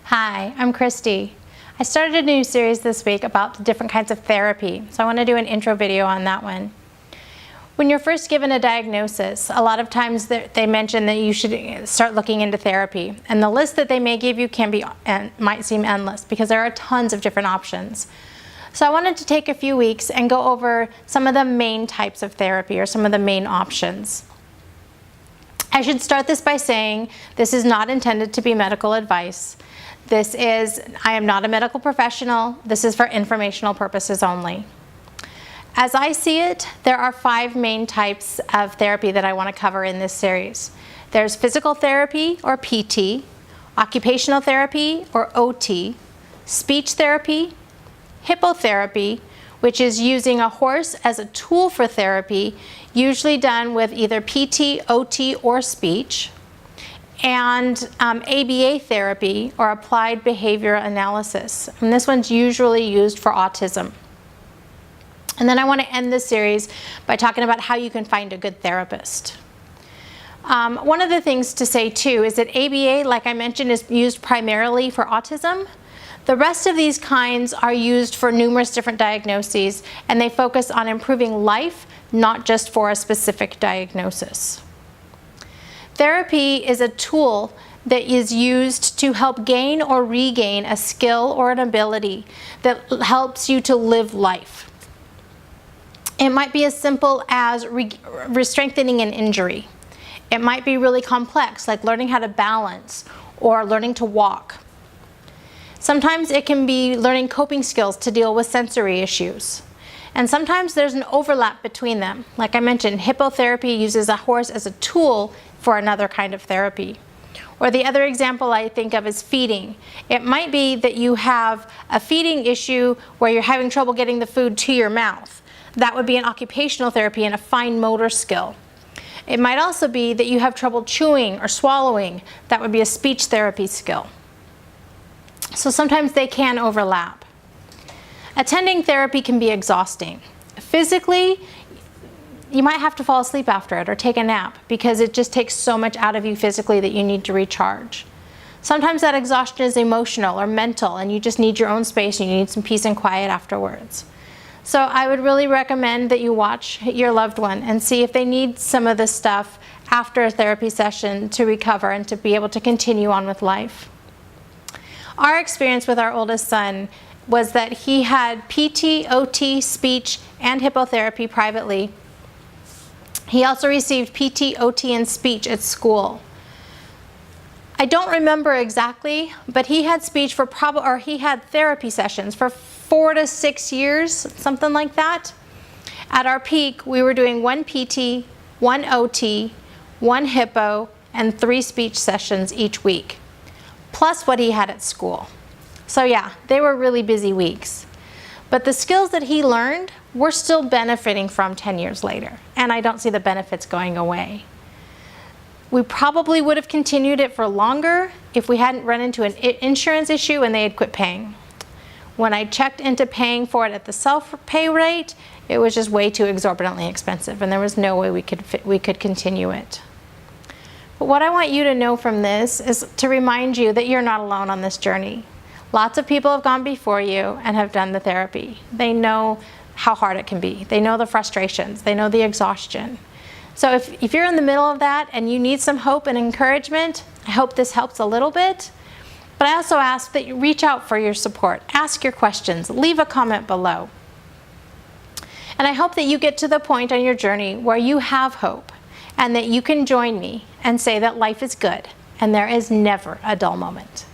Hi, I'm Christy. I started a new series this week about the different kinds of therapy, so I want to do an intro video on that one. When you're first given a diagnosis, a lot of times they mention that you should start looking into therapy, and the list that they may give you might seem endless because there are tons of different options. So I wanted to take a few weeks and go over some of the main types of therapy or some of the main options. I should start this by saying this is not intended to be medical advice. I am not a medical professional. This is for informational purposes only. As I see it, there are 5 main types of therapy that I want to cover in this series. There's physical therapy, or PT, occupational therapy, or OT, speech therapy, hippotherapy, which is using a horse as a tool for therapy, usually done with either PT, OT, or speech, and ABA therapy, or applied behavior analysis. And this one's usually used for autism. And then I want to end this series by talking about how you can find a good therapist. One of the things to say too is that ABA, like I mentioned, is used primarily for autism. The rest of these kinds are used for numerous different diagnoses, and they focus on improving life, not just for a specific diagnosis. Therapy is a tool that is used to help gain or regain a skill or an ability that helps you to live life. It might be as simple as strengthening an injury. It might be really complex, like learning how to balance or learning to walk. Sometimes it can be learning coping skills to deal with sensory issues. And sometimes there's an overlap between them. Like I mentioned, hippotherapy uses a horse as a tool for another kind of therapy. Or the other example I think of is feeding. It might be that you have a feeding issue where you're having trouble getting the food to your mouth. That would be an occupational therapy and a fine motor skill. It might also be that you have trouble chewing or swallowing. That would be a speech therapy skill. So sometimes they can overlap. Attending therapy can be exhausting. Physically, you might have to fall asleep after it or take a nap because it just takes so much out of you physically that you need to recharge. Sometimes that exhaustion is emotional or mental, and you just need your own space and you need some peace and quiet afterwards. So I would really recommend that you watch your loved one and see if they need some of this stuff after a therapy session to recover and to be able to continue on with life. Our experience with our oldest son was that he had PT, OT, speech, and hippotherapy privately. He also received PT, OT, and speech at school. I don't remember exactly, but he had speech for he had therapy sessions for 4 to 6 years, something like that. At our peak, we were doing 1 PT, 1 OT, 1 hippo, and 3 speech sessions each week, plus what he had at school. So yeah, they were really busy weeks. But the skills that he learned, we're still benefiting from 10 years later, and I don't see the benefits going away. We probably would have continued it for longer if we hadn't run into an insurance issue and they had quit paying. When I checked into paying for it at the self-pay rate, it was just way too exorbitantly expensive, and there was no way we could continue it. But what I want you to know from this is to remind you that you're not alone on this journey. Lots of people have gone before you and have done the therapy. They know how hard it can be. They know the frustrations. They know the exhaustion. So if you're in the middle of that and you need some hope and encouragement, I hope this helps a little bit. But I also ask that you reach out for your support. Ask your questions. Leave a comment below. And I hope that you get to the point on your journey where you have hope and that you can join me and say that life is good and there is never a dull moment.